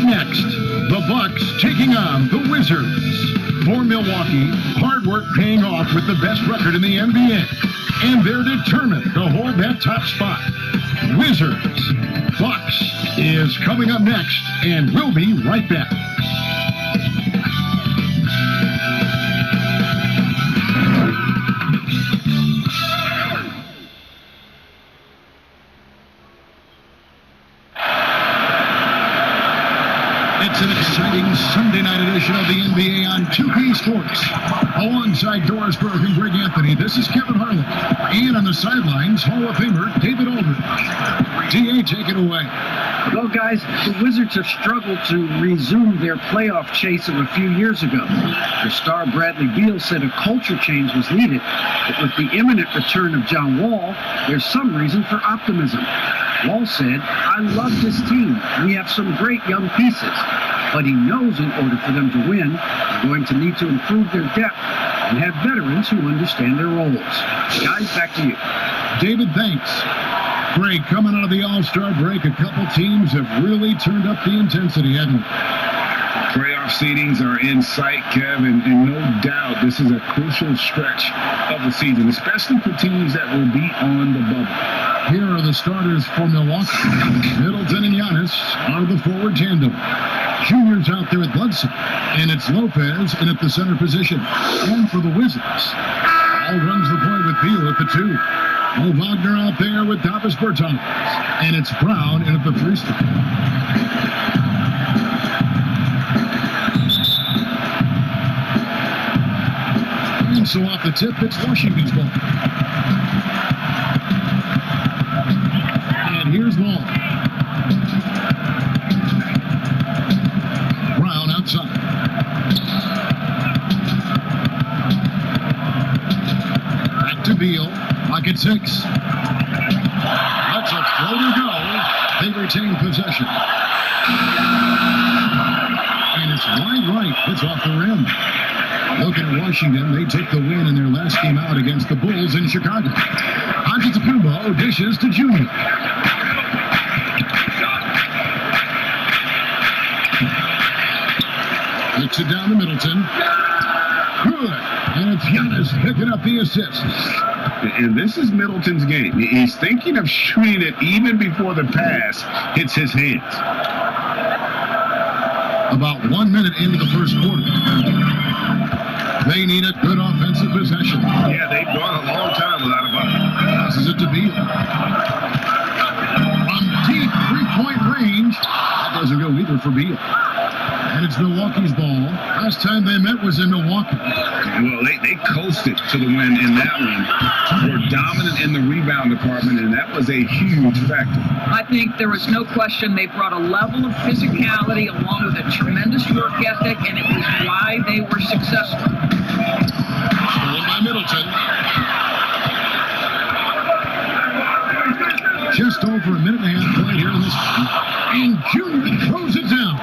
next, the Bucks taking on the Wizards. For Milwaukee, hard work paying off with the best record in the NBA. And they're determined to hold that top spot. Wizards, Bucks is coming up next, and we'll be right back. It's an exciting Sunday night edition of the NBA on 2K Sports. Alongside Doris Burke and Greg Anthony, this is Kevin Harlan. And on the sidelines, Hall of Famer David Aldridge. DA, take it away. Well, guys, the Wizards have struggled to resume their playoff chase of a few years ago. Their star Bradley Beal said a culture change was needed. But with the imminent return of John Wall, there's some reason for optimism. Wall said, "I love this team. We have some great young pieces." But he knows in order for them to win, they're going to need to improve their depth and have veterans who understand their roles. Guys, back to you. David, thanks. Greg, coming out of the All-Star break, a couple teams have really turned up the intensity, haven't they? Playoff seedings are in sight, Kev, and no doubt this is a crucial stretch of the season, especially for teams that will be on the bubble. Here are the starters for Milwaukee. Middleton and Giannis are the forward tandem. Junior's out there at Bledsoe, and it's Lopez in at the center position. And for the Wizards, All runs the point with Beal at the 2. Mo Wagner out there with Davis Bertans, and it's Brown in at the 3 spot. And so off the tip, it's Washington's ball. And here's Long. Brown outside. Back to Beal. Pocket 6. That's a floater go. They retain possession. And it's wide right. It's off the rim. Looking at Washington, they took the win in their last game out against the Bulls in Chicago. Antetokounmpo dishes to Junior. Kicks it down to Middleton. Good. And it's Giannis picking up the assists. And this is Middleton's game. He's thinking of shooting it even before the pass hits his hands. About 1 minute into the first quarter. They need a good offensive possession. Yeah, they've gone a long time without a bucket. Passes it to Beal. From deep three-point range. That doesn't go either for Beal. And it's Milwaukee's ball. Last time they met was in Milwaukee. Well, they coasted to the win in that one. Were dominant in the rebound department, and that was a huge factor. I think there was no question they brought a level of physicality along with a tremendous work ethic, and it was why they were successful. Stolen by Middleton. Just over a minute and a half played here in this one. And Junior throws it down.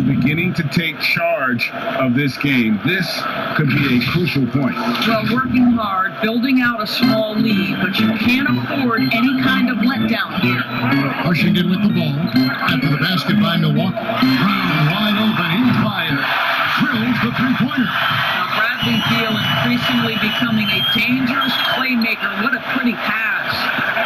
Beginning to take charge of this game. This could be a crucial point. Well, working hard, building out a small lead, but you can't afford any kind of letdown here. Washington with the ball. After the basket by Milwaukee. Brown wide open. He fires. Drills the three-pointer. Now, Bradley Beal increasingly becoming a dangerous playmaker. What a pretty pass.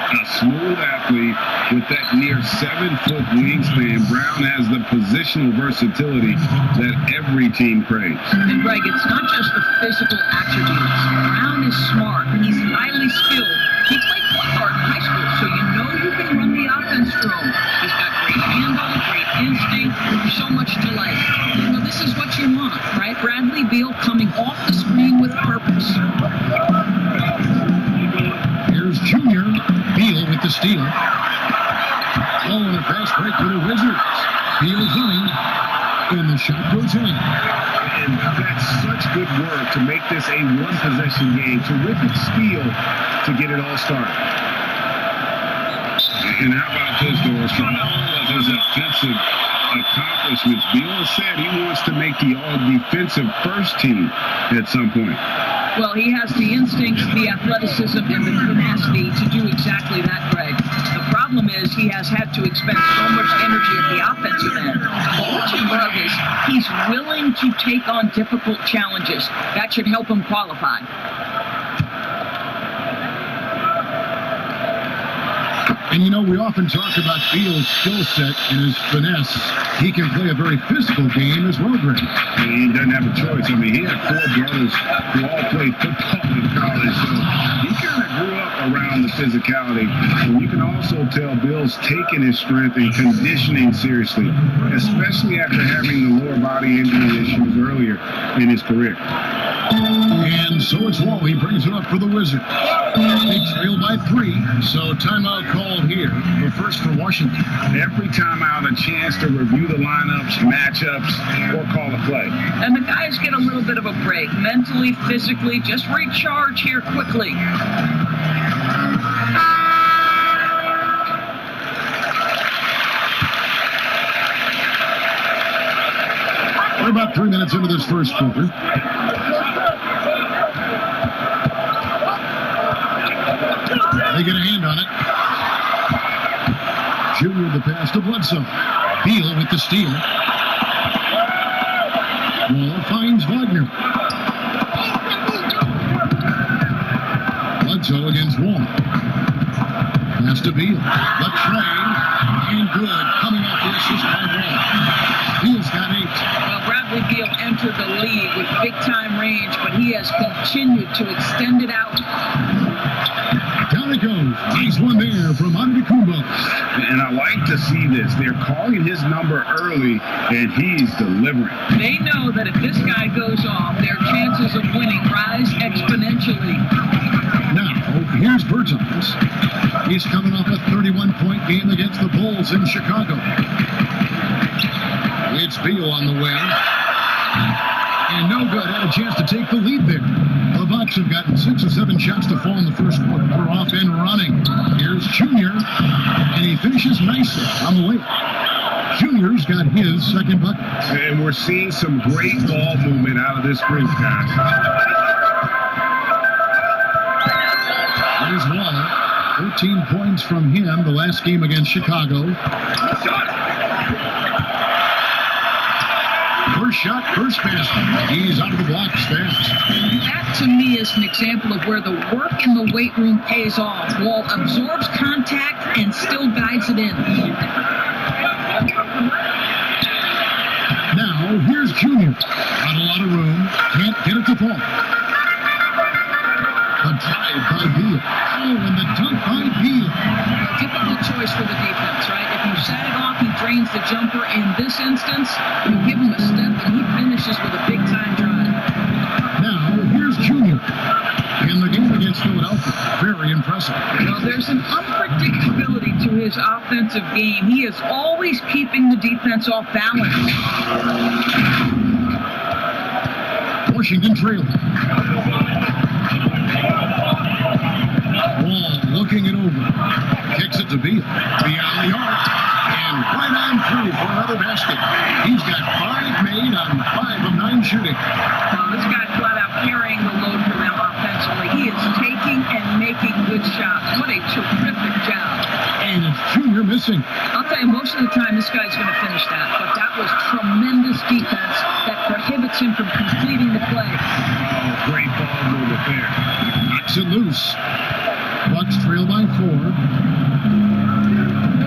A smooth athlete with that near 7-foot wingspan. Brown has the positional versatility that every team craves. And Greg, it's not just the physical attributes. Brown is smart. He's highly skilled. He played point guard in high school, so you know you can run the offense through him. He's got great handle, great instinct, so much to like. You know, this is what you want, right? Bradley Beal coming off the screen with purpose. Here's Junior. Beal with the steal. Oh, and a fast break for the Wizards. Beal's running, and the shot goes in. And that's such good work to make this a one-possession game. Terrific steal to get it all started. And how about this, Doris? From all of his offensive accomplishments, Beal said he wants to make the all-defensive first team at some point. Well, he has the instincts, the athleticism, and the tenacity to do exactly that, Greg. The problem is he has had to expend so much energy at the offensive end. But what to take on difficult challenges. That should help him qualify. And, you know, we often talk about Beal's skill set and his finesse. He can play a very physical game as well, Greg. He doesn't have a choice. I mean, he had 4 brothers who all played football in college, so he kind of grew up around the physicality. And you can also tell Bill's taking his strength and conditioning seriously, especially after having the lower body injury issues earlier in his career. And so it's Wall. He brings it up for the Wizards. They trail by 3, so timeout called here. The first for Washington. Every timeout, a chance to review the lineups, matchups, or call a play. And the guys get a little bit of a break, mentally, physically, just recharge here quickly. We're about 3 minutes into this first quarter. They get a hand on it. Junior the pass to Bledsoe. Beal with the steal. Wall finds Wagner. Bledsoe against Wall. Pass to Beal. The train. And good. Coming off the assist by Wall. Beal's got 8. Well, Bradley Beal entered the league with big-time range, but he has continued to extend it out. Down it goes. Nice one there from Antetokounmpo. And I like to see this. They're calling his number early, and he's delivering. They know that if this guy goes off, their chances of winning rise exponentially. Now, here's Bertans. He's coming off a 31-point game against the Bulls in Chicago. It's Beal on the wing. And no good. Had a chance to take the lead there. The Bucks have gotten 6 or 7 shots to fall in the first quarter. They're off and running. Here's Junior, and he finishes nicely on the way. Junior's got his second bucket. And we're seeing some great ball movement out of this group, guys. Here's Wall. 13 points from him the last game against Chicago. First shot, first basket. He's out of the blocks fast. That, to me, is an example of where the work in the weight room pays off. Wall absorbs contact and still guides it in. Now, here's Junior. Not a lot of room. Can't get it to fall. A drive by Beal. Oh, and the dunk by Beal. A difficult choice for the defense, right? If you sag off, he drains the jumper. In this instance, you give him a step, and he finishes with a big-time drive. Now, here's Junior. In the game against Philadelphia. Very impressive. Well, there's an unpredictability to his offensive game. He is always keeping the defense off balance. Washington trailing. Wall looking it over. Kicks it to Beal. Beyond the arc. And right on through for another basket. He's got 5 made on 5 of 9 shooting. Well, this guy flat out carrying the load for them offensively. He is taking and making good shots. What a terrific job. And it's Junior missing. I'll tell you, most of the time this guy's going to finish that. But that was tremendous defense that prohibits him from completing the play. Oh, great ball movement there. Knocks it loose. Bucks trail by 4.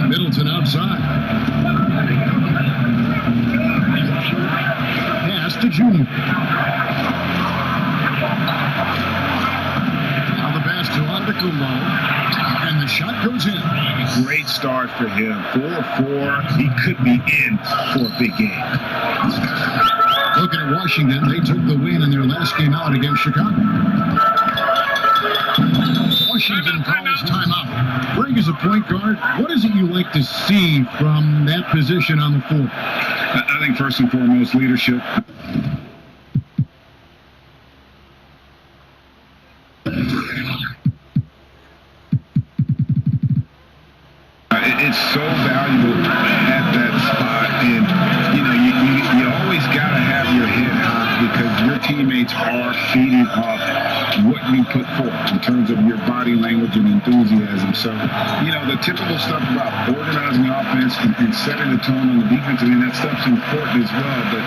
Middleton outside. Pass to Junior. Now the pass to Antetokounmpo. And the shot goes in. Great start for him. 4-4. He could be in for a big game. Looking at Washington, they took the win in their last game out against Chicago. Washington calls timeout. Greg is a point guard. What is it you like to see from that position on the floor? I think first and foremost, leadership. It's so valuable at that spot, and you always got to have your head high because your teammates are feeding off what you put forth in terms of your body language and enthusiasm. So, the typical stuff about organizing offense and setting the tone on the defense, that stuff's important as well, but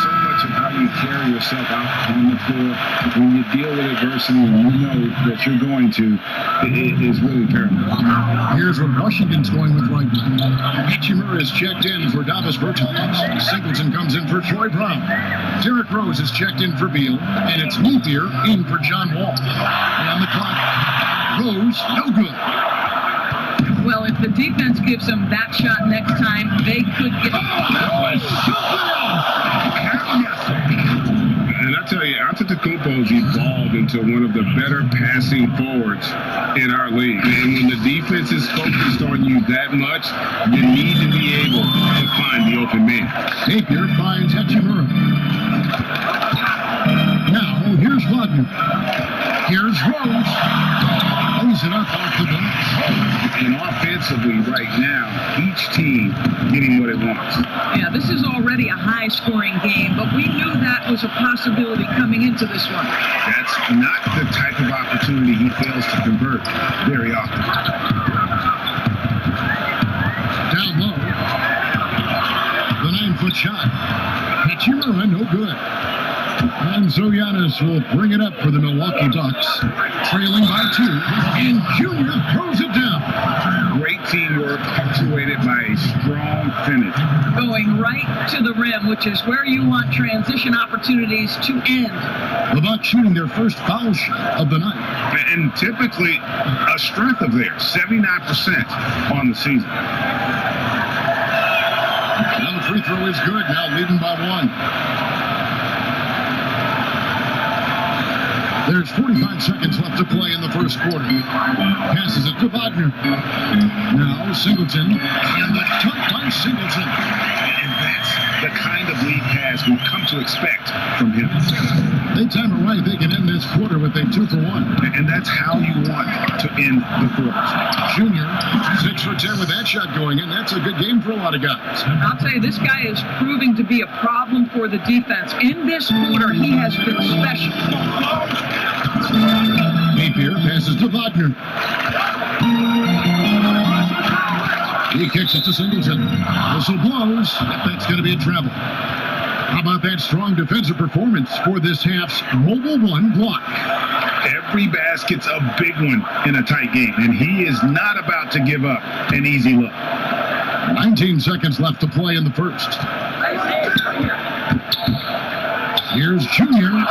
so much to how you carry yourself out on the floor when you deal with adversity and you know that you're going to, it is really paramount. Here's what Washington's going with right now. Hachimura is checked in for Davis Bertans. Singleton comes in for Troy Brown. Derrick Rose is checked in for Beal. And it's Napier in for John Wall. And the clock. Rose, no good. Well, if the defense gives them that shot next time, they could get... And I tell you, Antetokounmpo's evolved into one of the better passing forwards in our league. And when the defense is focused on you that much, you need to be able to find the open man. Napier finds Hachimura. Now, here's Wagner. Here's Rose. Throws it up off the glass. And offensively right now, each team getting what it wants. Yeah, this is already a high-scoring game, but we knew that was a possibility coming into this one. That's not the type of opportunity he fails to convert very often. Down low. The 9-foot shot. Hachimura, no good. And Giannis will bring it up for the Milwaukee Bucks. Trailing by 2. And Junior throws it down. Great teamwork punctuated by a strong finish. Going right to the rim, which is where you want transition opportunities to end. The Bucks shooting their first foul shot of the night. And typically a strength of theirs, 79% on the season. Now the free throw is good. Now leading by 1. There's 45 seconds left to play in the first quarter. Passes it to Wagner. Now Singleton. And the dunk by Singleton. And that's the kind of lead pass we've come to expect from him. They time it right. They can end this quarter with a 2-for-1. And that's how you want to end the quarter. Junior, 6 for 10 with that shot going in. That's a good game for a lot of guys. I'll tell you, this guy is proving to be a problem for the defense. In this quarter, he has been special. Napier passes to Wagner. He kicks it to Singleton. Whistle blows. That's going to be a travel. How about that strong defensive performance for this half's Mobile One block? Every basket's a big one in a tight game, and he is not about to give up an easy look. 19 seconds left to play in the first. Here's Junior.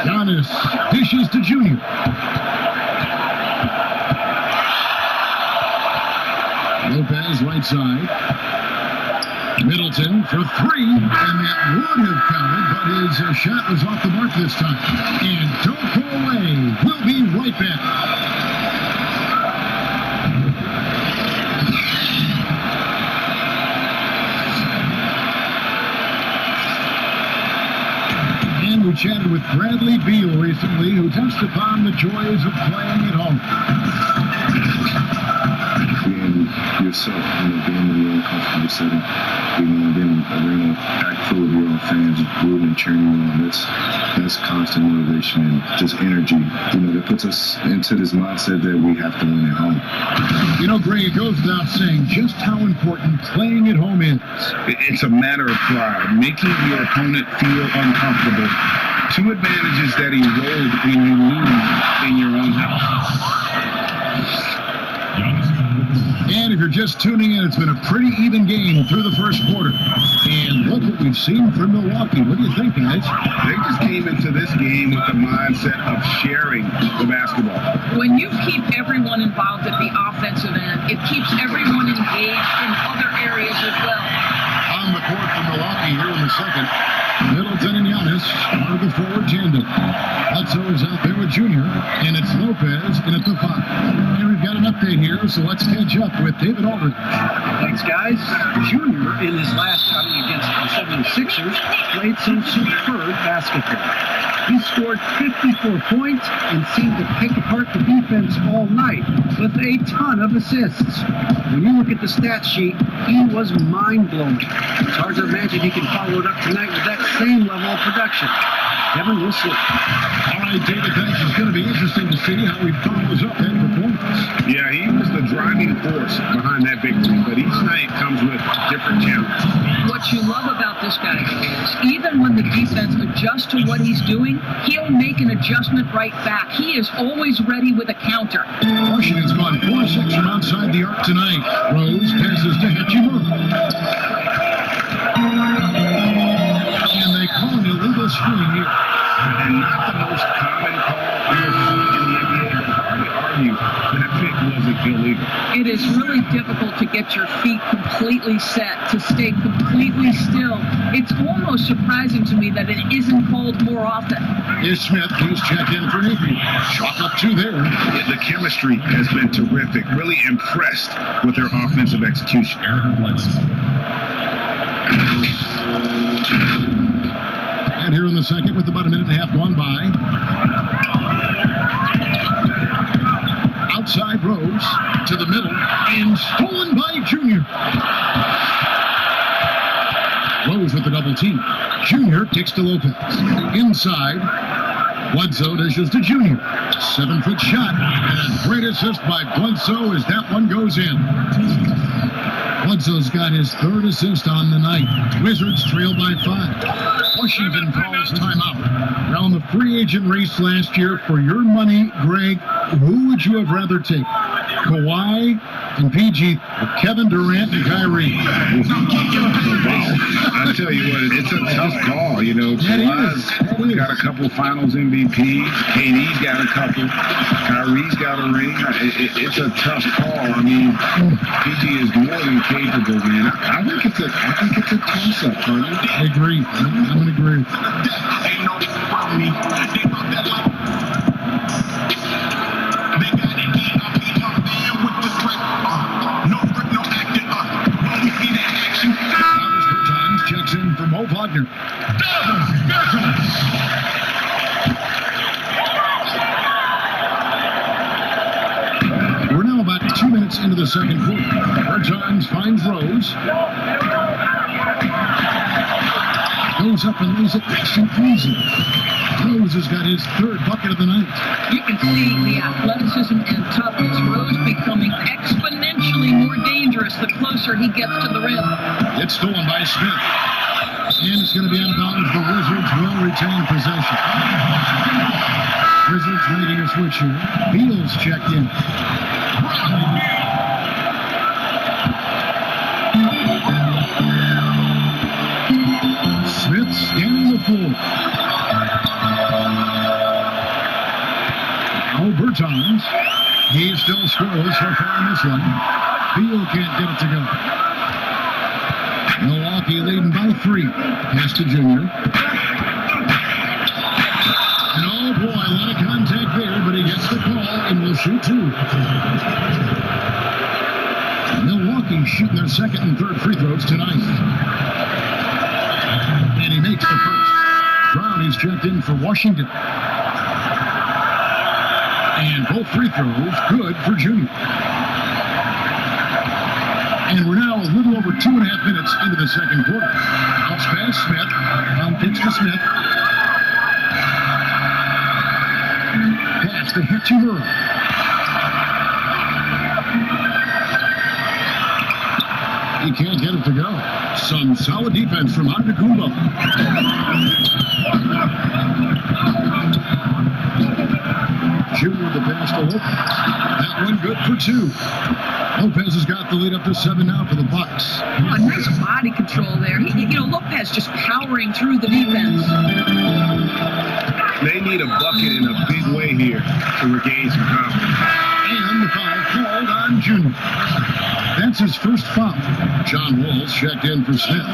Giannis dishes to Junior. Lopez right side. Middleton for 3, and that would have counted, but his shot was off the mark this time. And don't go away. We'll be right back. And we chatted with Bradley Beal recently, who touched upon the joys of playing at home. Being yourself, being in your own comfortable setting, then arena packed full of your own fans, rooting and cheering you on. That's constant motivation and just energy, that puts us into this mindset that we have to win at home. Greg, it goes without saying just how important playing at home is. It's a matter of pride, making your opponent feel uncomfortable. 2 advantages that erode when you lose in your own house. And if you're just tuning in, it's been a pretty even game through the first quarter. And look what we've seen from Milwaukee. What do you think, guys? They just came into this game with the mindset of sharing the basketball. When you keep everyone involved at the offensive end, it keeps everyone engaged in other areas as well. On the court for Milwaukee here in the second. Middleton and Giannis are the forward tandem. Bledsoe is out there with Junior, and it's Lopez in at the 5. And we've got an update here, so let's catch up with David Aldridge. Thanks, guys. Junior, in his last outing against the 76ers, played some superb basketball. He scored 54 points and seemed to pick apart the defense all night with a ton of assists. When you look at the stat sheet, he was mind-blowing. It's hard to imagine he can follow it up tonight with that same level of production. Kevin, we'll see. All right, David, thanks. It's going to be interesting to see how he follows up that performance. Yeah, he was the driving force behind that victory, but each night comes with different challenges. What What you love about this guy is even when the defense adjusts to what he's doing, he'll make an adjustment right back. He is always ready with a counter. Washington's gone 4-6 from outside the arc tonight. Rose passes to Hachimura. And they call an illegal screen here. And not the most common call in the NBA, but hard to argue that pick wasn't illegal. It is really difficult to get your feet completely set, to stay completely still. It's almost surprising to me that it isn't called more often. Here's Smith. He's checked in for Nathan. Shot up two there. Yeah, the chemistry has been terrific. Really impressed with their offensive execution. And here in the second with about a minute and a half gone by. Outside Rose to the middle and stolen by Junior. Rose with the double team. Junior kicks to Lopez. Inside. Bledsoe dishes to Junior. 7-foot shot. And a great assist by Bledsoe as that one goes in. Bledsoe's got his third assist on the night. Wizards trail by 5. Washington calls timeout. Around the free agent race last year, for your money, Greg, who would you have rather take? Kawhi and PG, or Kevin Durant and Kyrie? I tell you what, it's a tough call. You know, Kawhi's got a couple Finals MVPs. KD's got a couple. Kyrie's got a ring. It's a tough call. I mean, PG is more than capable, man. I think it's a toss-up, honey. I agree. I'm going to agree. Checks in for Mo Wagner. We're now about 2 minutes into the second quarter. Bertans finds Rose. Goes up and lays it nice and easy. Rose has got his third bucket of the night. You can see the athleticism and toughness. Rose becoming exponentially more dangerous the closer he gets to the rim. It's stolen by Smith. And it's going to be out of bounds. The Wizards will retain possession. Wizards making a switch here. Beal's checked in. Smith scanning the floor. Now Bertans. He's still scoreless so far in this one. Beal can't get it to go. Milwaukee leading by 3. Pass to Junior. And oh boy, a lot of contact there, but he gets the call and will shoot 2. Milwaukee shooting their second and third free throws tonight. And he makes the first. Brown is checked in for Washington. And both free throws good for Junior. And we're now a little over 2.5 minutes into the second quarter. Bounce pass, Smith. Down pitch to Smith. Pass to Hachimura. He can't get it to go. Some solid defense from Antetokounmpo. Junior with the pass to Lopez. That one good for 2. Lopez has got the lead up to 7 now for the Bucks. Oh, nice body control there. Lopez just powering through the defense. They need a bucket in a big way here to regain some confidence. And the foul called on Junior. That's his first foul. John Wall's checked in for Smith.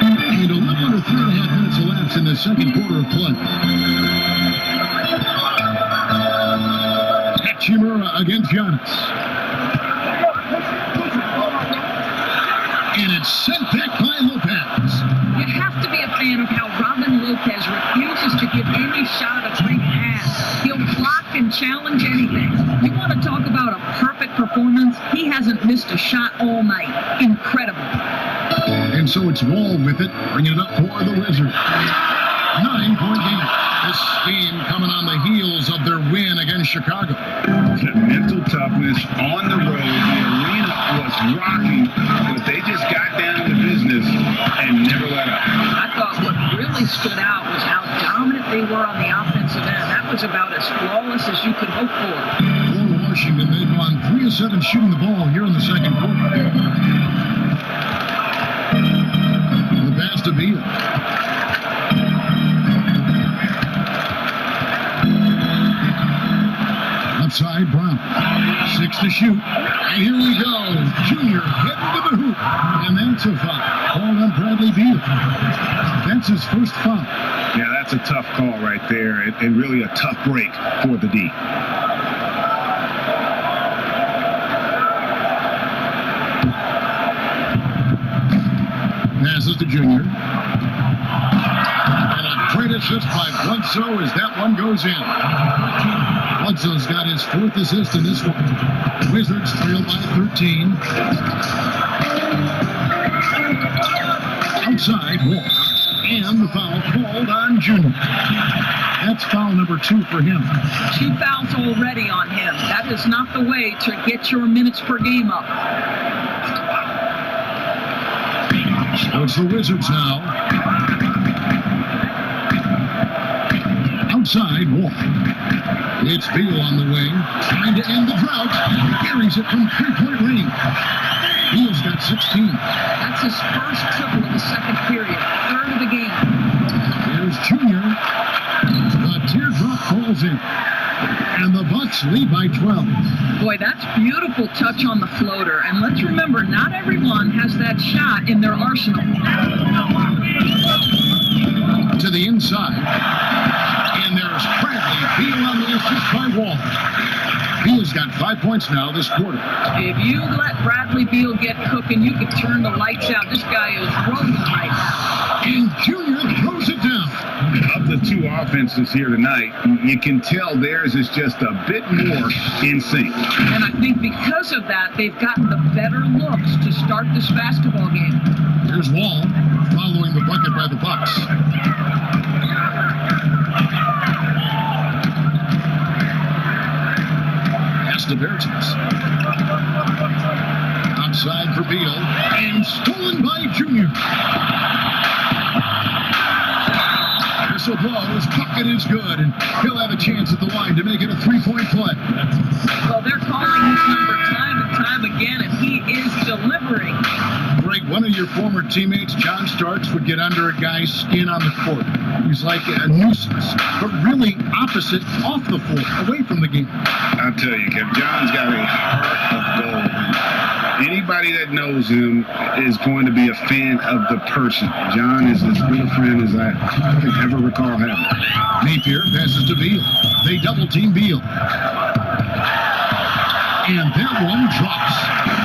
And a little under 3.5 minutes elapsed in the second quarter of play. Hachimura against Giannis. And it's sent back by Lopez. You have to be a fan of how Robin Lopez refuses to give any shot a free pass. He'll block and challenge anything. You want to talk about a perfect performance? He hasn't missed a shot all night. Incredible. And so Now it's Wall with it, bringing it up for the Wizards. 9-point game. This game coming on the heels of their win against Chicago. Mental toughness on the road. The arena was rocking, but they just got down to business and never let up. I thought what really stood out was how dominant they were on the offensive end. That was about as flawless as you could hope for. For Washington, they've gone 3 of 7 shooting the ball here in the second quarter. The pass to Beal. Outside, Brown. 6 to shoot. And here we go. Junior heading to the hoop. And that's a foul. Called on Bradley Beal. That's his first foul. Yeah, that's a tough call right there, and really a tough break for the D. Passes to Junior. And a great assist by Bledsoe as that one goes in. Bledsoe's got his 4th assist in this one. Wizards trail by 13. Outside, Wall. And the foul called on Junior. That's foul number 2 for him. 2 fouls already on him. That is not the way to get your minutes per game up. So it's the Wizards now. Outside, Wall. It's Beal on the wing, trying to end the drought. Carries it from 3-point range. Beal's got 16. That's his first triple of the second period, 3rd of the game. Here's Junior. The teardrop falls in. And the Bucks lead by 12. Boy, that's beautiful touch on the floater. And let's remember, not everyone has that shot in their arsenal. To the inside. And there's Bradley Beal on the assist by Wall. Beal's got 5 points now this quarter. If you let Bradley Beal get cooking, you can turn the lights out. This guy is rolling right now. And Junior throws it down. Of the 2 offenses here tonight, you can tell theirs is just a bit more in sync. And I think because of that, they've gotten the better looks to start this basketball game. Here's Wall following the bucket by the Bucks. Pass to Bertens. Outside for Beal. And stolen by Junior. Whistle blows, bucket is good, and he'll have a chance at the line to make it a 3-point play. Well, they're calling his number time and time again, and he is delivering. Greg, one of your former teammates, John Starks, would get under a guy's skin on the court. He's like a nuisance, but really opposite off the floor, away from the game. I'll tell you, Kevin, John's got a heart of gold. Anybody that knows him is going to be a fan of the person. John is as good a friend as I can ever recall having. Napier passes to Beal. They double-team Beal. And that one drops.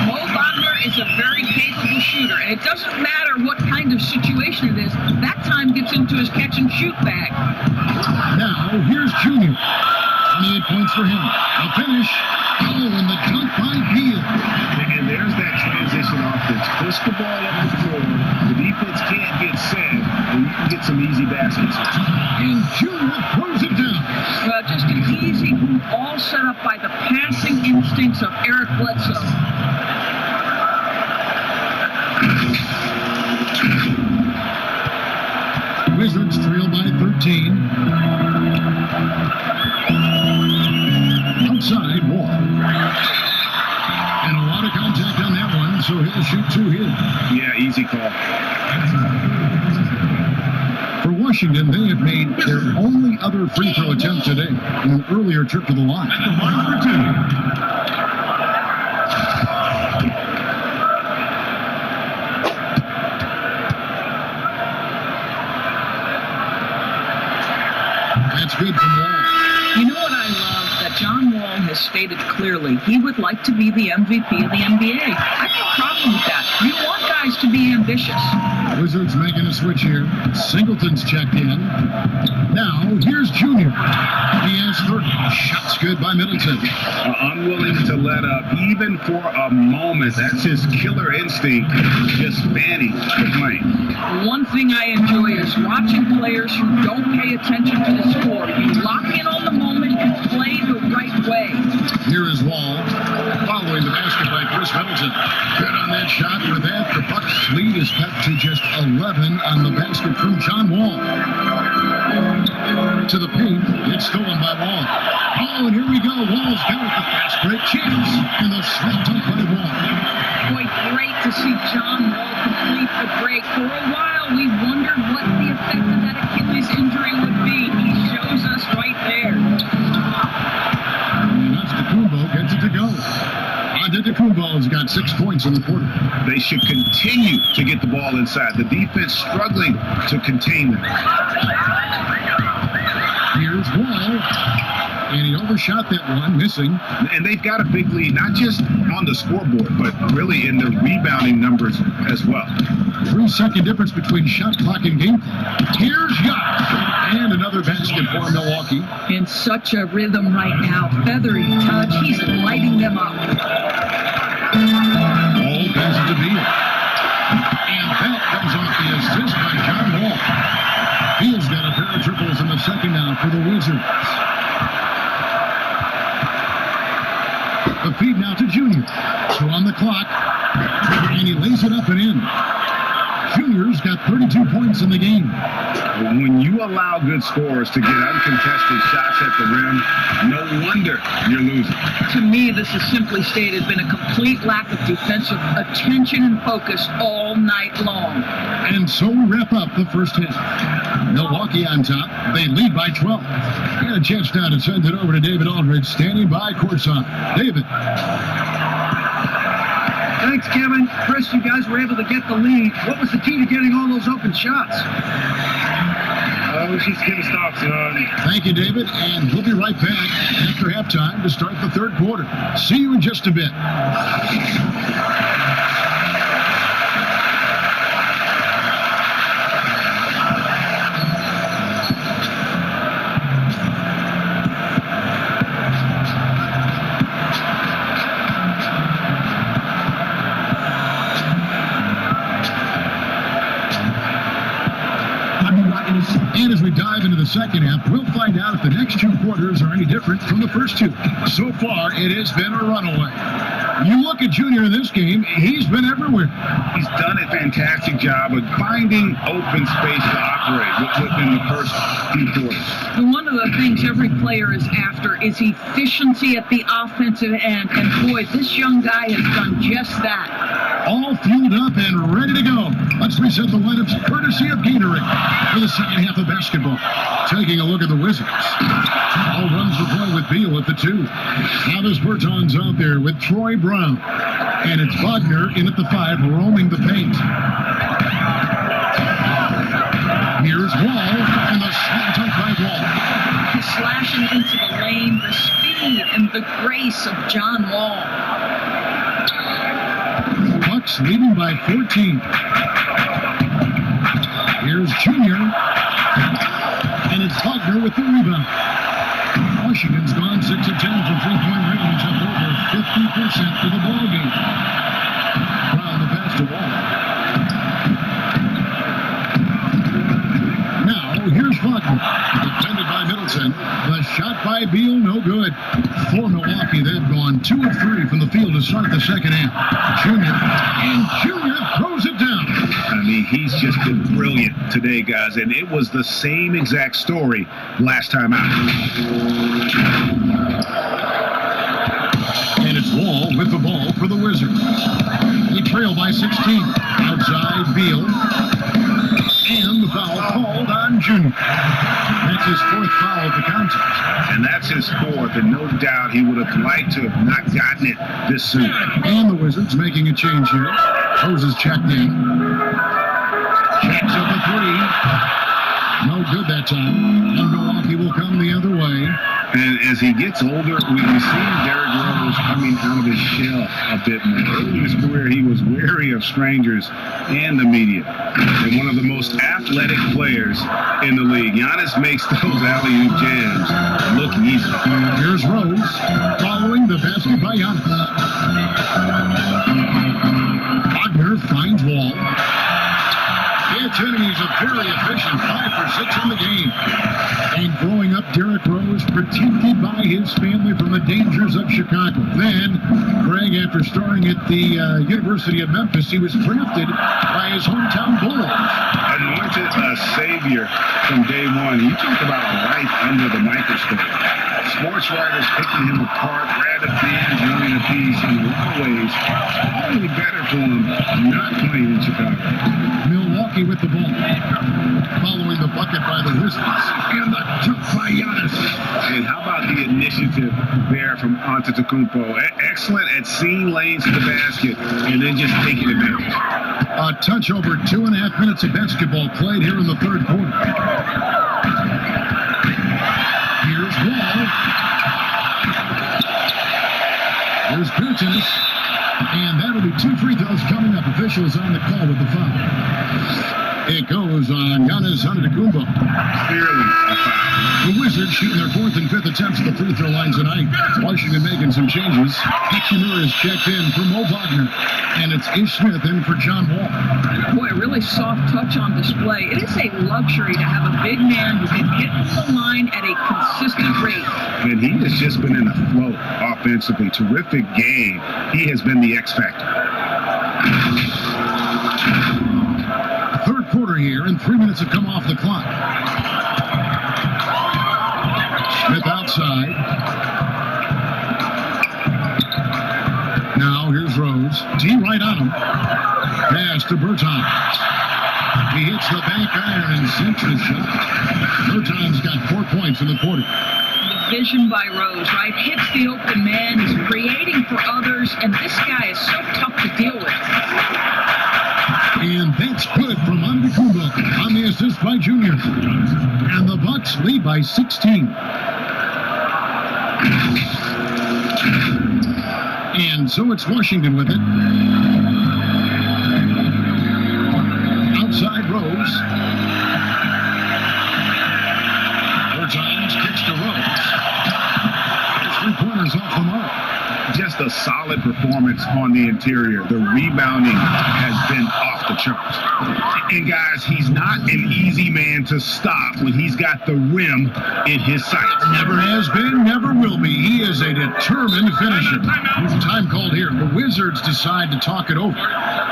Mo Wagner is a very capable shooter, and it doesn't matter what kind of situation it is. That time gets into his catch-and-shoot bag. Now, here's Junior. 28 points for him. A finish. Oh, and the dunk by Beal. And there's that transition offense. Push the ball up the floor. The defense can't get set, and you can get some easy baskets. And Junior throws it down. Well, just an easy move, all set up by the passing instincts of Eric Bledsoe. Wizards trail by 13. Outside, Wall. And a lot of contact on that one, so he'll shoot 2 here. Yeah, easy call. For Washington, they have made their only other free throw attempt today in an earlier trip to the line. At the mark for 2. That's good from Wall. You know what I love? That John Wall has stated clearly he would like to be the MVP of the NBA. I have no problem with that. You want guys guys to be ambitious. Wizards making a switch here. Singleton's checked in. Now, here's Junior. He has 30. Shots good by Middleton. Unwilling to let up, even for a moment. That's his killer instinct, just fanning the plane. One thing I enjoy is watching players who don't pay attention to the score. You lock in on the moment, you play the right way. Here is Wall, following the basket by Chris Middleton. Good on that shot. With that, the Bucks lead is cut to just 11 on the basket from John Wall. To the paint, it's stolen by Wall. Oh, and here we go. Wall's got it. The fast break chance. And the slam dunk by Wall. Boy, great to see John Wall complete the break. For a while, we wondered what the effect of that Achilles injury would be. He shows us right there. And Antetokounmpo gets it to go. Antetokounmpo has got 6 points in the quarter. They should continue to get the ball inside. The defense struggling to contain them. Here's Wall. And he overshot that one, missing. And they've got a big lead, not just on the scoreboard, but really in their rebounding numbers as well. 3-second difference between shot clock and game clock. Here's Yacht. And another basket for Milwaukee. In such a rhythm right now. Feathery touch. He's lighting them up. Wall passes to Beal. And that comes off the assist by John Wall. Beal's got a pair of triples in the second now for the Wizards. The feed now to Junior. 2 on the clock. And he lays it up and in. Junior's got 32 points in the game. When you allow good scorers to get uncontested shots at the rim, no wonder you're losing. To me, this is simply stated been a complete lack of defensive attention and focus all night long. And so we wrap up the first half. Milwaukee on top. They lead by 12. And a chance now to send it over to David Aldridge, standing by courtside. David. Thanks, Kevin. Chris, you guys were able to get the lead. What was the key to getting all those open shots? We just getting stops. Thank you, David. And we'll be right back after halftime to start the third quarter. See you in just a bit. And as we dive into the second half, we'll find out if the next 2 quarters are any different from the first 2. So far, it has been a runaway. You look at Junior in this game, he's been everywhere. He's done a fantastic job of finding open space to operate within the first few quarters. And one of the things every player is after is efficiency at the offensive end. And boy, this young guy has done just that. All fueled up and ready to go. Let's reset the lineups courtesy of Gatorade for the second half of basketball. Taking a look at the Wizards. All runs the point with Beal at the 2. Travis Bertans out there with Troy Brown. And it's Wagner in at the 5, roaming the paint. Here's Wall, and the slam dunk by Wall. He's slashing into the lane, the speed and the grace of John Wall. Bucks leading by 14. Here's Junior. And it's Wagner with the rebound. Washington's gone 6 of 10 from three-point range, up over 50% for the ball game. Brown the pass to Wall. Now, here's Wagner. Defended by Middleton. The shot by Beal, no good. For Milwaukee, they've gone 2 of 3 from the field to start the second half. Junior. And Junior throws it down. I mean, he's just been brilliant today, guys, and it was the same exact story last time out. And it's Wall with the ball for the Wizards. They trail by 16. Outside Beal. And the foul called on Junior. That's his 4th foul of the contest. And that's his 4th, and no doubt he would have liked to have not gotten it this soon. And the Wizards making a change here. Rose is checked in. Checks up a 3. No good that time. And Milwaukee will come the other way. And as he gets older, we see Derrick Rose coming out of his shell a bit more. Early in his career, he was wary of strangers and the media. And one of the most athletic players in the league. Giannis makes those alley-oop jams look easy. Here's Rose following the basket by Giannis. Wagner finds Wall. It's in, and he's a very efficient 5 for 6 in the game. And growing up, Derrick Rose protected by his family from the dangers of Chicago. Then, Greg, after starting at the University of Memphis, he was drafted by his hometown Bulls. Anointed a savior from day one. You talk about a life under the microscope. Sports writers picking him apart, rabid fans running a piece. In a lot of ways, probably better for him not playing in Chicago. Milwaukee with the ball. Following the bucket by the Wizards. And the dunk by Giannis. And how about the initiative there from Antetokounmpo? Excellent at seeing lanes to the basket and then just taking advantage. A touch over 2.5 minutes of basketball played here in the third quarter. Here's Wall. Here's Bertens. And that'll be 2 free throws coming up. Officials on the call with the foul. It goes on Giannis Antetokounmpo. Clearly a foul. The Wizards shooting their 4th and 5th attempts at the free throw line tonight. Washington making some changes. Hexumer is checked in for Mo Wagner. And it's Ish Smith in for John Wall. Boy, a really soft touch on display. It is a luxury to have a big man who can hit the line at a consistent rate. And he has just been in a flow offensively. Terrific game. He has been the X factor. Third quarter here, and 3 minutes have come off the clock. Smith outside. Now here's Rose. T right on him. Pass to Bertans. He hits the back iron and sinks the shot. Bertans got 4 points in the quarter. Vision by Rose, right? Hits the open man. He's creating for others, and this guy is so tough to deal with. And that's good from Antetokounmpo on the assist by Junior. And the Bucks lead by 16. And so it's Washington with it. Outside Rose. Bertans kicks to Rose. There's 3 pointers off the mark. Just a solid performance on the interior. The rebounding has been off the charts. And guys, he's not an easy man to stop when he's got the rim in his sights. Never has been, never will be. He is a determined finisher. Time called here. The Wizards decide to talk it over.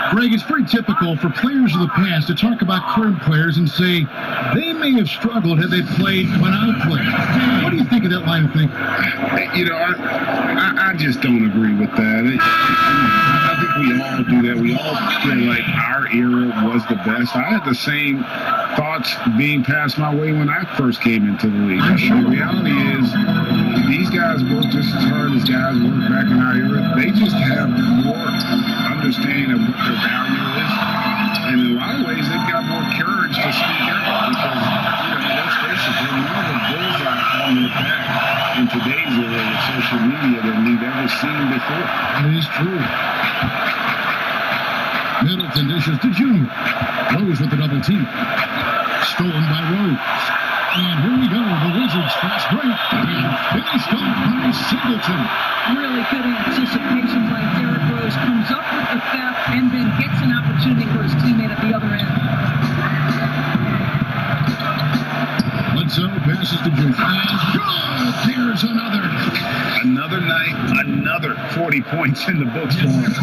Greg, it's pretty typical for players of the past to talk about current players and say they may have struggled had they played when I played. What do you think of that line of thinking? You know, I just don't agree with that. I think we all do that. We all feel like our era was the best. I had the same thoughts being passed my way when I first came into the league. The reality is these guys work just as hard as guys worked back in our era. They just have more understanding of what their value is. And in a lot of ways, they've got more courage to speak out because, let's face it, they're more of a bullseye on their back in today's era with social media than we've ever seen before. It is true. Middleton dishes to Junior. Rose with the double team. Stolen by Rose. And here we go. The Wizards fast break. And finished off by Singleton. Really good anticipation by Derrick Rose. Comes up with the theft and then gets an opportunity for his teammate at the other end. Bledsoe passes to Junior. And good! There's another. Another night, another 40 points in the books for him.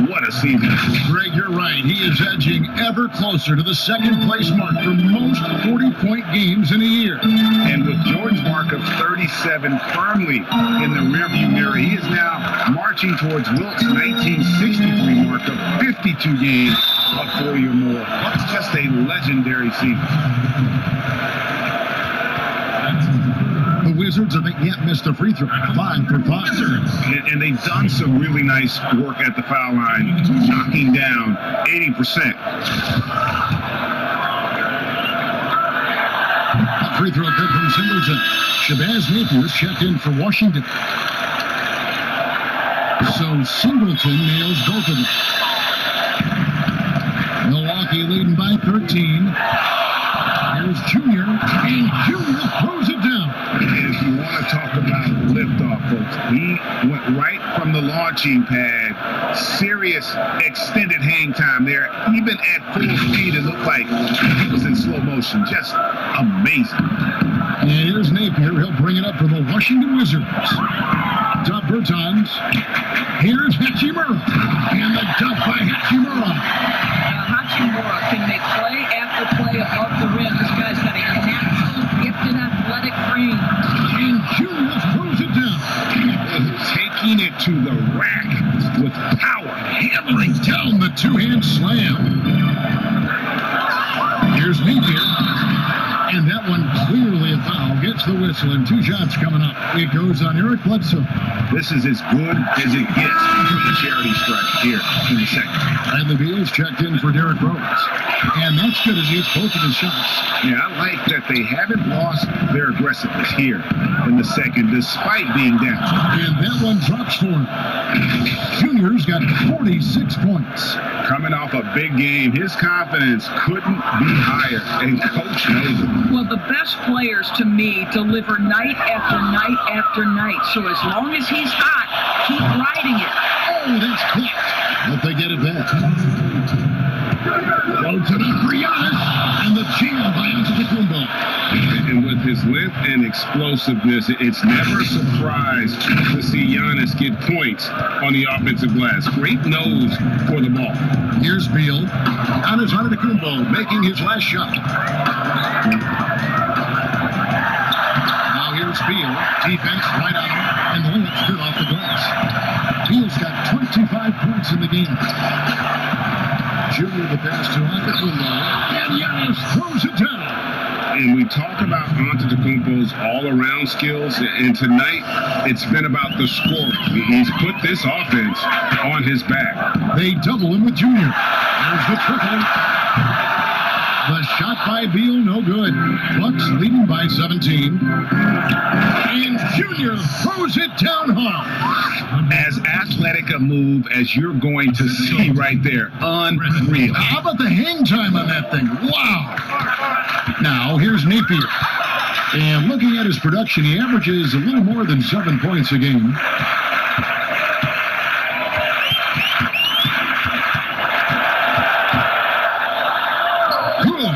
What a season. Greg, you're right. He is edging ever closer to the second place mark for most 40-point games in a year. And with Jordan's mark of 37 firmly in the rearview mirror, he is now marching towards Wilt's 1963 mark of 52 games of 40 or more. Just a legendary season. The Wizards haven't yet missed a free throw. 5 for 5. And they've done some really nice work at the foul line, knocking down 80%. from Singleton. Shabazz Napier checked in for Washington. So Singleton nails both of them. Milwaukee leading by 13. Here's Junior, and Junior throws it down. If you want to talk about liftoff, folks, he went right from the launching pad. Serious extended hang time there. Even at full speed, it looked like he was in slow motion. Just amazing. And here's Napier. He'll bring it up for the Washington Wizards. Top Bertans. Here's Hachimura. And the dump by Hachimura. Hachimura can make play after play above the rim. This guy's got a natural, gifted, athletic frame. And Junior throws it down. Taking it to the rack with power. Hammering down the two-hand slam. Here's Napier. And that one clearly a foul. Gets the whistle, and 2 shots coming up. It goes on Eric Bledsoe. This is as good as it gets from the charity strike here in the second. Bradley Beal's checked in for Derrick Rose. And that's good as he hits both of his shots. Yeah, I like that they haven't lost their aggressiveness here in the second, despite being down. And that one drops for him. Junior's got 46 points. Coming off a big game, his confidence couldn't be higher, and Coach knows it. Well, the best players to me deliver night after night after night. So as long as he's hot, keep riding it. Oh, that's clipped. But they get it back. Floats it up for Giannis. And the jam by Antetokounmpo. And with his length and explosiveness, it's never a surprise to see Giannis get points on the offensive glass. Great nose for the ball. Here's Beal. Giannis Antetokounmpo making his last shot. Now here's Beal. Defense right on him. And the layup's good off the glass. Beal's got 25 points in the game. Junior the pass to Antetokounmpo. And Giannis throws it down. And we talk about Antetokounmpo's all-around skills, and tonight it's been about the scoring. He's put this offense on his back. They double him with Junior. There's the triple. The shot by Beal, no good. Bucks leading by 17. And Junior throws it down hard. As athletic a move as you're going to see right there. Unreal. How about the hang time on that thing? Wow. Now, here's Napier. And looking at his production, he averages a little more than 7 points a game. Good.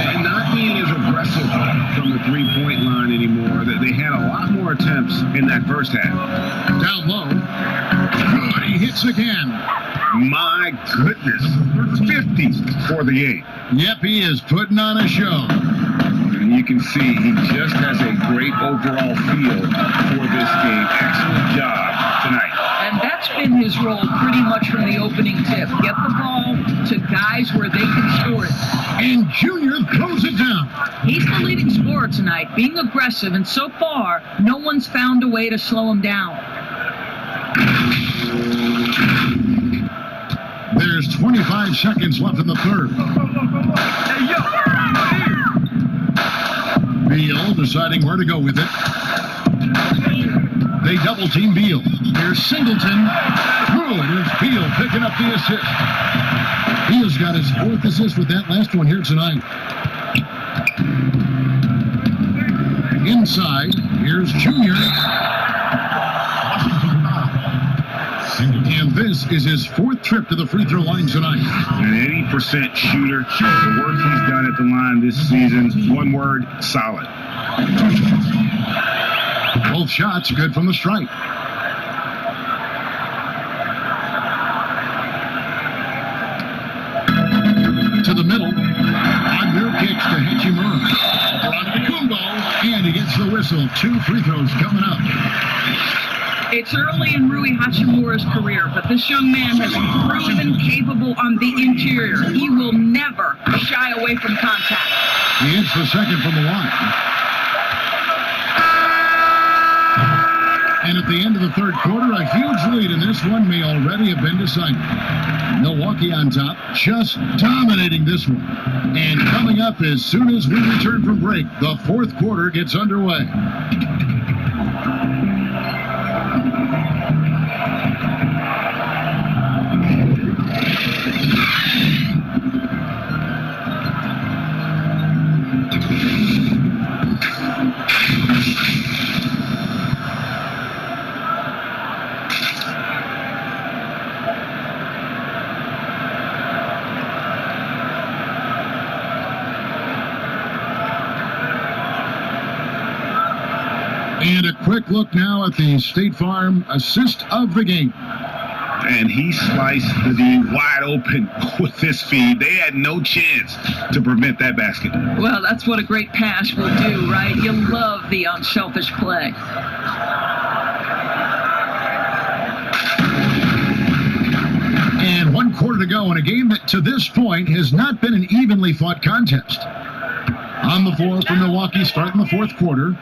And not being as aggressive from the three-point line anymore. They had a lot more attempts in that first half. Down low. Good. He hits again. My goodness. 50 for the game. Yep, he is putting on a show. And you can see he just has a great overall feel for this game. Excellent job tonight. And that's been his role pretty much from the opening tip. Get the ball to guys where they can score it. And Junior throws it down. He's the leading scorer tonight, being aggressive, and so far, no one's found a way to slow him down. There's 25 seconds left in the third. Beal deciding where to go with it. They double team Beal. Here's Singleton. Good. Here's Beal picking up the assist. Beal's got his 4th assist with that last one here tonight. Inside. Here's Junior. And this is his 4th trip to the free throw line tonight. An 80% shooter. The work he's done at the line this season, one word, solid. Both shots good from the stripe. To the middle. On their kicks to Hachimura. Antetokounmpo. And he gets the whistle. 2 free throws coming up. It's early in Rui Hachimura's career, but this young man has proven capable on the interior. He will never shy away from contact. He hits the second from the line. And at the end of the third quarter, a huge lead in this one may already have been decided. Milwaukee on top, just dominating this one. And coming up as soon as we return from break, the fourth quarter gets underway. And a quick look now at the State Farm assist of the game. And he sliced the D wide open with this feed. They had no chance to prevent that basket. Well, that's what a great pass will do, right? You love the unselfish play. And 1 quarter to go in a game that to this point has not been an evenly fought contest. On the floor for Milwaukee, starting the fourth quarter,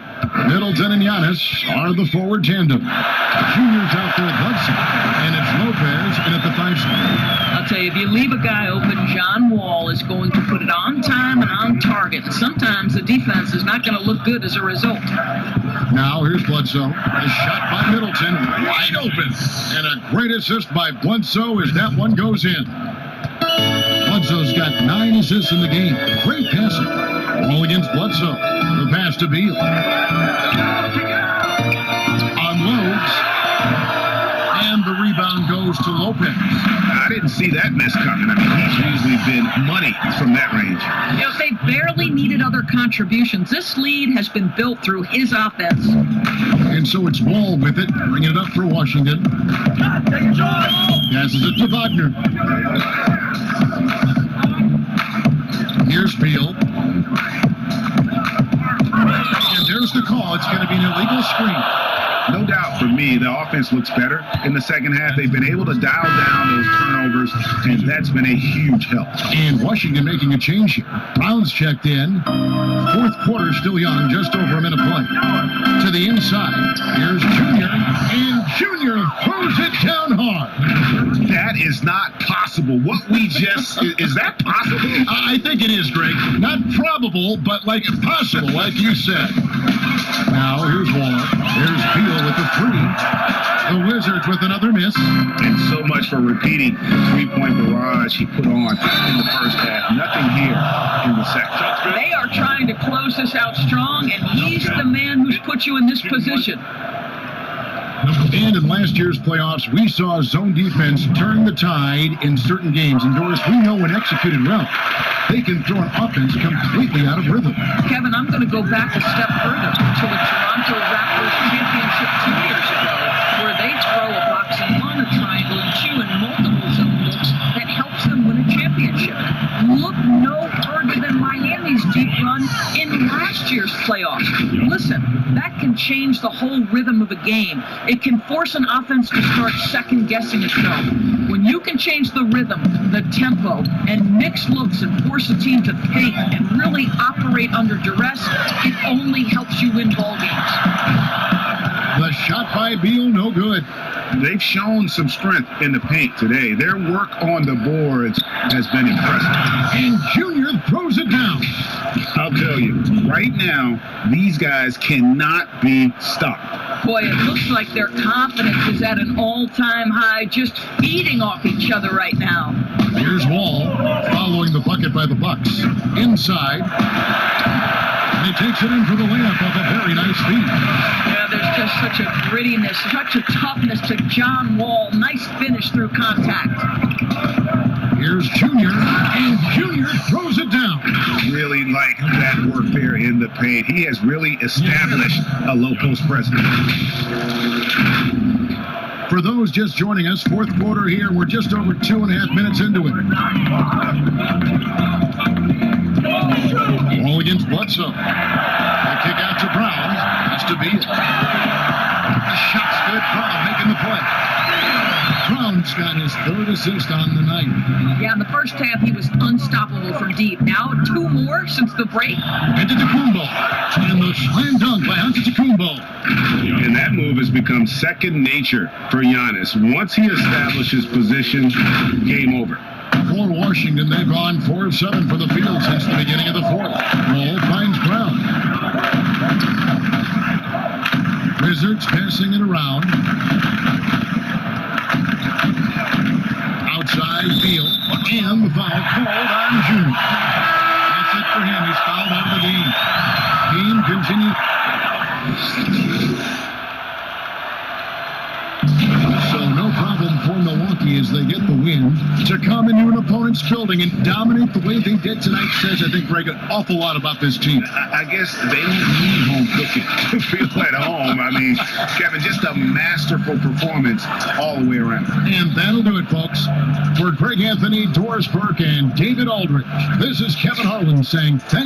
Middleton and Giannis are the forward tandem. Junior's out there at Hudson, and it's Lopez in at the 5 spot. I'll tell you, if you leave a guy open, John Wall is going to put it on time and on target. And sometimes the defense is not going to look good as a result. Now here's Bledsoe. A shot by Middleton, wide open. And a great assist by Bledsoe as that one goes in. Bledsoe's got 9 assists in the game. Great passing. All against Bledsoe. The pass to Beal. Unloads. And the rebound goes to Lopez. I didn't see that miss coming. I mean, he's usually been money from that range. You know, they barely needed other contributions. This lead has been built through his offense. And so it's Wall with it, bringing it up for Washington. Passes it to Wagner. Here's Beal. And there's the call. It's going to be an illegal screen. No doubt for me, the offense looks better in the second half. They've been able to dial down those turnovers, and that's been a huge help. And Washington making a change here. Brown's checked in. Fourth quarter still young, just over a minute play. To the inside. Here's Junior, and Junior throws it down hard. That is not possible. What we just, is that possible? I think it is, Greg. Not probable, but like possible, like you said. Now, here's Wall. Here's Beal with the 3. The Wizards with another miss. And so much for repeating the 3-point barrage he put on in the first half. Nothing here in the second. They are trying to close this out strong, and he's the man who's put you in this position. And in last year's playoffs, we saw zone defense turn the tide in certain games. And Doris, we know when executed well, they can throw an offense completely out of rhythm. Kevin, I'm going to go back a step further to the Toronto Raptors championship 2 years ago, where they throw a box and one, a triangle, and 2, and multiple zone looks that helps them win a championship. Look no further than Miami's deep run in last year's playoffs. Listen, that can change the whole rhythm of a game. It can force an offense to start second-guessing itself. When you can change the rhythm, the tempo, and mix looks and force a team to think and really operate under duress, it only helps you win ball games. The shot by Beal, no good. They've shown some strength in the paint today. Their work on the boards has been impressive. And Junior throws it down. I'll tell you, right now, these guys cannot be stopped. Boy, it looks like their confidence is at an all-time high, just feeding off each other right now. Here's Wall, following the bucket by the Bucks. Inside. And he takes it in for the layup off a very nice feed. Yeah, there's just such a grittiness, such a toughness to John Wall. Nice finish through contact. Here's Junior, and Junior throws it down. Really like that work there in the paint. He has really established a low post presence. For those just joining us, fourth quarter here. We're just over 2.5 minutes into it. All against Bledsoe. They kick out to Brown. That's to Beal. The shot's good. Brown making the play. Brown's got his 3rd assist on the night. Yeah, in the first half, he was unstoppable from deep. Now, 2 more since the break. Into the Kumbo. And the Slam dunk by Antetokounmpo. And that move has become second nature for Giannis. Once he establishes position, game over. For Washington, they've gone 4 of 7 for the field since the beginning of the fourth. Roll finds Brown. Wizards passing it around. Outside Beal, and the foul called on June. That's it for him. He's fouled out of the game. Game continues. So no problem for Milwaukee as they get the win to come into an opponent's building and dominate the way they did tonight. Says, I think, Greg, an awful lot about this team. I guess they don't need home cooking to feel at home. I mean, Kevin, just a masterful performance all the way around. And that'll do it, folks. For Greg Anthony, Doris Burke, and David Aldridge, this is Kevin Harlan saying thank you.